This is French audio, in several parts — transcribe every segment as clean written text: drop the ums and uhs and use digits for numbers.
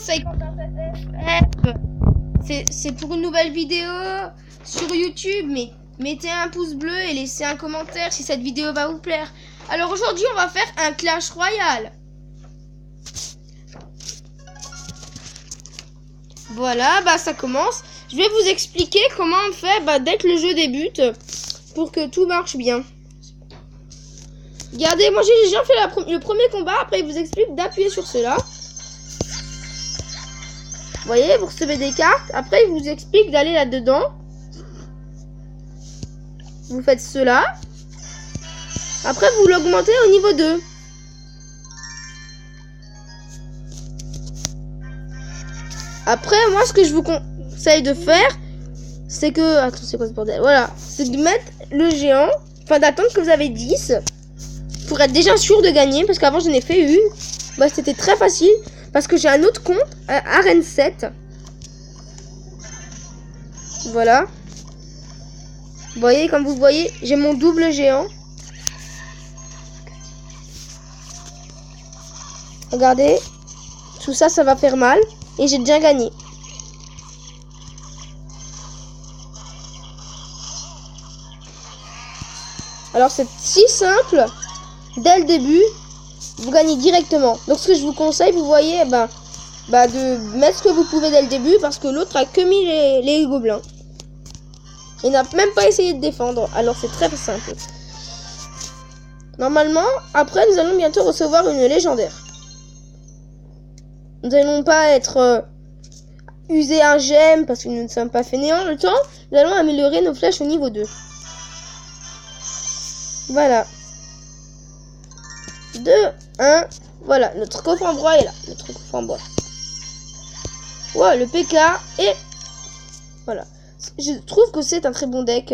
c'est c'est pour une nouvelle vidéo sur YouTube, mais mettez un pouce bleu et laissez un commentaire si cette vidéo va vous plaire. Alors aujourd'hui, on va faire un Clash Royale. Voilà, bah ça commence. Je vais vous expliquer comment on fait dès que le jeu débute pour que tout marche bien. Regardez, moi j'ai déjà fait le premier combat. Après, il vous explique d'appuyer sur cela. Vous voyez, vous recevez des cartes. Après, il vous explique d'aller là-dedans. Vous faites cela. Après, vous l'augmentez au niveau 2. Après, moi, ce que je vous conseille de faire, c'est que... Attends, c'est quoi ce bordel? Voilà. C'est de mettre le géant. Enfin, d'attendre que vous avez 10. Pour être déjà sûr de gagner. Parce qu'avant, j'en ai fait une. Bah, c'était très facile. Parce que j'ai un autre compte. Arène 7. Voilà. Vous voyez, comme vous voyez, j'ai mon double géant. Regardez. Tout ça, ça va faire mal. Et j'ai déjà gagné. Alors c'est si simple. Dès le début, vous gagnez directement. Donc ce que je vous conseille, vous voyez, de mettre ce que vous pouvez dès le début. Parce que l'autre a que mis les gobelins. Il n'a même pas essayé de défendre. Alors c'est très simple. Normalement, après nous allons bientôt recevoir une légendaire. Nous n'allons pas être user un gemme parce que nous ne sommes pas fainéants. Le temps, nous allons améliorer nos flèches au niveau 2. Voilà. 2, 1. Voilà, notre coffre en bois est là. Notre coffre en bois. Ouais, le PK et... Voilà. Je trouve que c'est un très bon deck.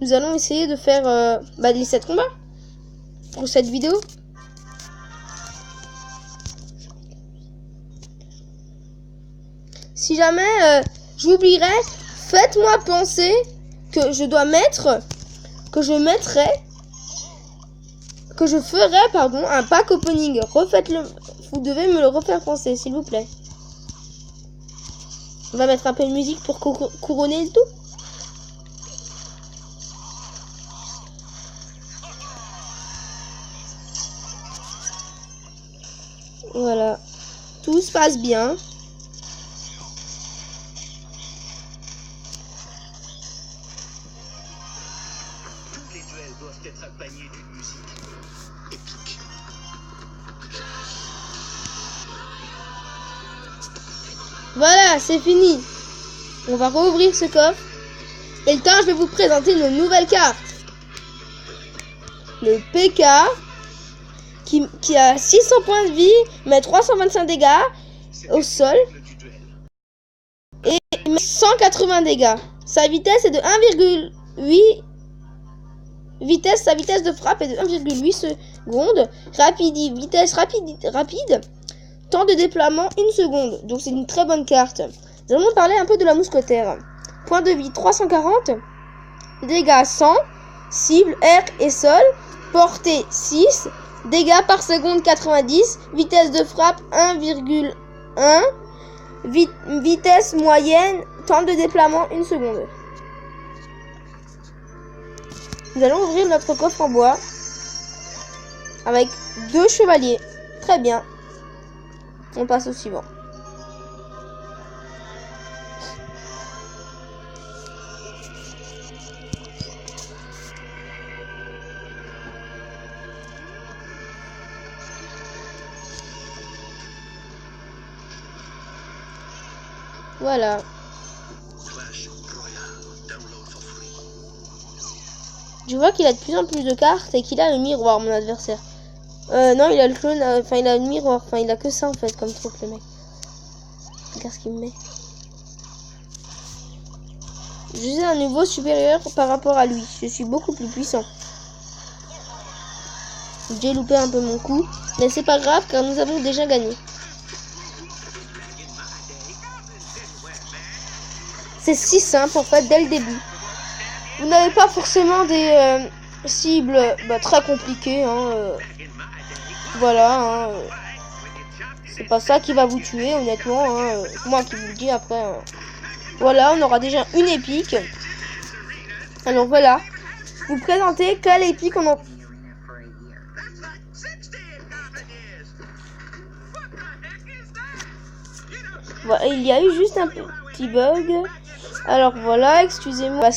Nous allons essayer de faire les 7 combats pour cette vidéo. Si jamais j'oublierai, faites-moi penser que je dois mettre, que je ferai un pack opening. Refaites-le, vous devez me le refaire penser, s'il vous plaît. On va mettre un peu de musique pour couronner le tout. Voilà, tout se passe bien. Être accompagné d'une musique épique. Voilà, c'est fini. On va rouvrir ce coffre. Et le temps, je vais vous présenter nos nouvelles cartes. Le PK qui a 600 points de vie, mais 325 dégâts au sol. Et 180 dégâts. Sa vitesse est de 1,8. Sa vitesse de frappe est de 1,8 secondes. Vitesse rapide. Temps de déploiement 1 seconde. Donc c'est une très bonne carte. Nous allons parler un peu de la mousquetaire. Point de vie 340. Dégâts 100. Cible, air et sol. Portée 6. Dégâts par seconde 90. Vitesse de frappe 1,1. Vitesse moyenne. Temps de déploiement 1 seconde. Nous allons ouvrir notre coffre en bois avec 2 chevaliers. Très bien. On passe au suivant. Voilà. Je vois qu'il a de plus en plus de cartes et qu'il a le miroir, mon adversaire. Non, il a le clone, il a le miroir. Enfin, il a que ça, en fait, comme truc, le mec. Regarde ce qu'il me met. Je suis à un niveau supérieur par rapport à lui. Je suis beaucoup plus puissant. J'ai loupé un peu mon coup. Mais c'est pas grave, car nous avons déjà gagné. C'est si simple, en fait, dès le début. Vous n'avez pas forcément des cibles très compliquées. Voilà. C'est pas ça qui va vous tuer, honnêtement. Hein. C'est moi qui vous le dis après. Hein. Voilà, on aura déjà une épique. Alors voilà. Vous présentez quelle épique on en... Voilà, il y a eu juste un petit bug. Alors voilà, excusez-moi.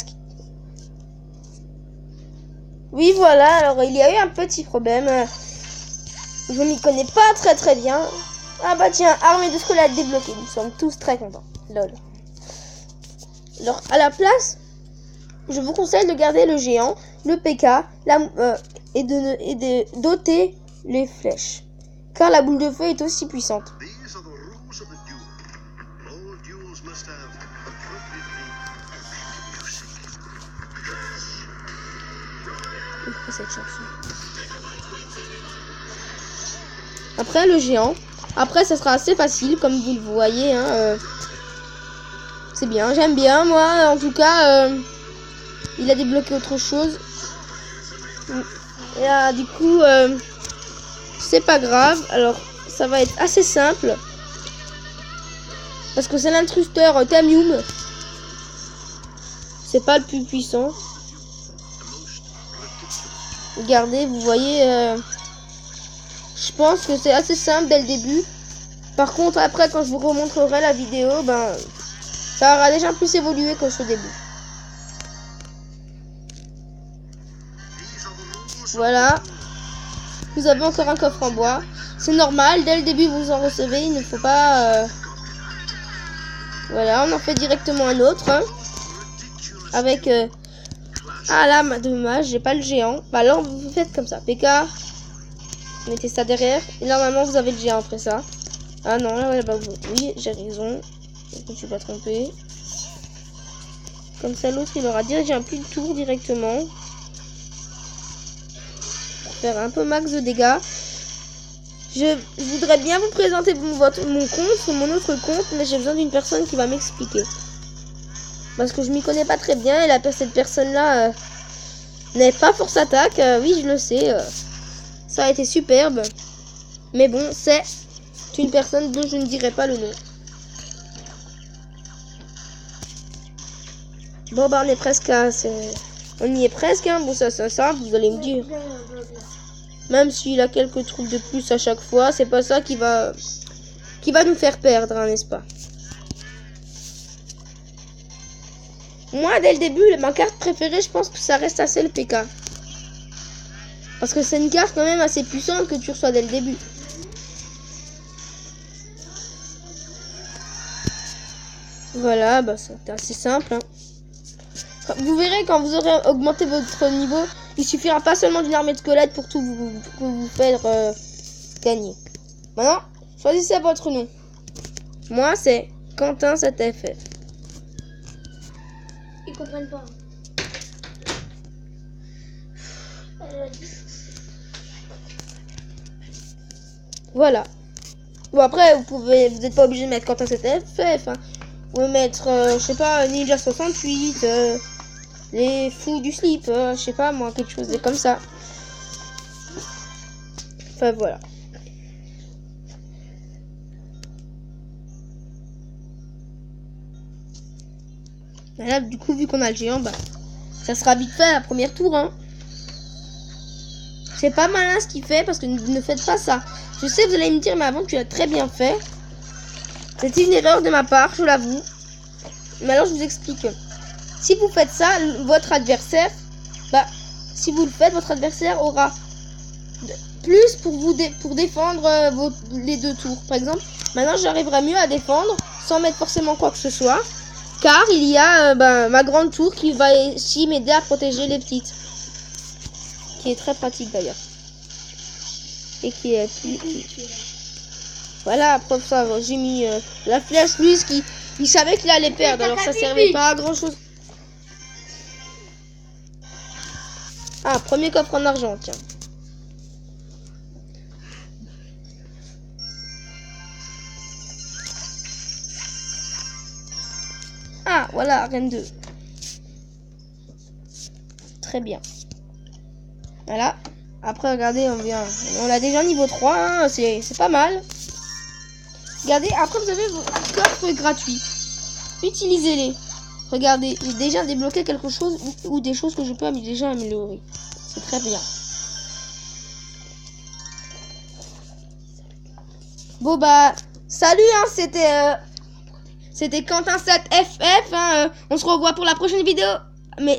Oui, voilà, alors il y a eu un petit problème. Je m'y connais pas très bien. Ah bah tiens, armée de squelettes débloquée. Nous sommes tous très contents. Lol. Alors à la place, je vous conseille de garder le géant, le PK, et de doter les flèches. Car la boule de feu est aussi puissante. Cette chanson. Après le géant. Après ça sera assez facile comme vous le voyez. Hein, c'est bien, j'aime bien moi. En tout cas, il a débloqué autre chose. Et du coup, c'est pas grave. Alors ça va être assez simple. Parce que c'est l'intrusteur Tamium. C'est pas le plus puissant. Regardez, vous voyez, je pense que c'est assez simple dès le début. Par contre, après, quand je vous remontrerai la vidéo, ben, ça aura déjà plus évolué qu'au début. Voilà. Vous avez encore un coffre en bois. C'est normal, dès le début, vous en recevez. Il ne faut pas... Voilà, on en fait directement un autre. Hein, avec... Ah là, dommage, j'ai pas le géant. Bah alors vous faites comme ça. PK. Mettez ça derrière. Et normalement vous avez le géant après ça. Ah non, là, bah oui, j'ai raison. Je me suis pas trompé. Comme ça l'autre il aura dirigé un plus de tour directement. Pour faire un peu max de dégâts. Je voudrais bien vous présenter mon compte, mon autre compte, mais j'ai besoin d'une personne qui va m'expliquer. Parce que je m'y connais pas très bien et cette personne-là n'est pas force attaque. Oui, je le sais. Ça a été superbe. Mais bon, c'est une personne dont je ne dirai pas le nom. Bon, bah on est presque à... On y est presque, hein. Bon, ça, vous allez me dire. Même s'il a quelques trucs de plus à chaque fois, c'est pas ça qui va nous faire perdre, hein, n'est-ce pas? Moi, dès le début, ma carte préférée, je pense que ça reste assez le PK. Parce que c'est une carte quand même assez puissante que tu reçois dès le début. Voilà, bah c'est assez simple. Hein. Vous verrez quand vous aurez augmenté votre niveau, il suffira pas seulement d'une armée de squelettes pour tout vous faire gagner. Maintenant, choisissez votre nom. Moi, c'est Quentin7FF. Ils comprennent pas. Voilà. Bon après vous n'êtes pas obligé de mettre Quentin7FF. Hein. Vous pouvez mettre, je sais pas, Ninja68, les fous du slip, je sais pas moi, quelque chose de comme ça. Enfin voilà. Là, du coup, vu qu'on a le géant, bah, ça sera vite fait à premier tour. Hein. C'est pas malin ce qu'il fait parce que ne faites pas ça. Je sais, vous allez me dire, mais avant, tu l'as très bien fait. C'était une erreur de ma part, je l'avoue. Mais alors, je vous explique. Si vous faites ça, votre adversaire, bah, si vous le faites, votre adversaire aura plus pour défendre les deux tours. Par exemple, maintenant, j'arriverai mieux à défendre sans mettre forcément quoi que ce soit. Car il y a ma grande tour qui va aussi m'aider à protéger les petites. Qui est très pratique d'ailleurs. Et qui est plus... Voilà, preuve ça, j'ai mis la flèche, lui, il savait qu'il allait perdre, alors ça servait pas à grand chose. Ah, premier coffre en argent, tiens. Ah, voilà, reine 2. Très bien. Voilà. Après, regardez, on a déjà niveau 3, hein, c'est pas mal. Regardez, après vous avez vos coffres gratuits. Utilisez-les. Regardez, j'ai déjà débloqué quelque chose ou des choses que je peux déjà améliorer. C'est très bien. Bon bah, salut, hein, c'était Quentin7FF. On se revoit pour la prochaine vidéo. Mais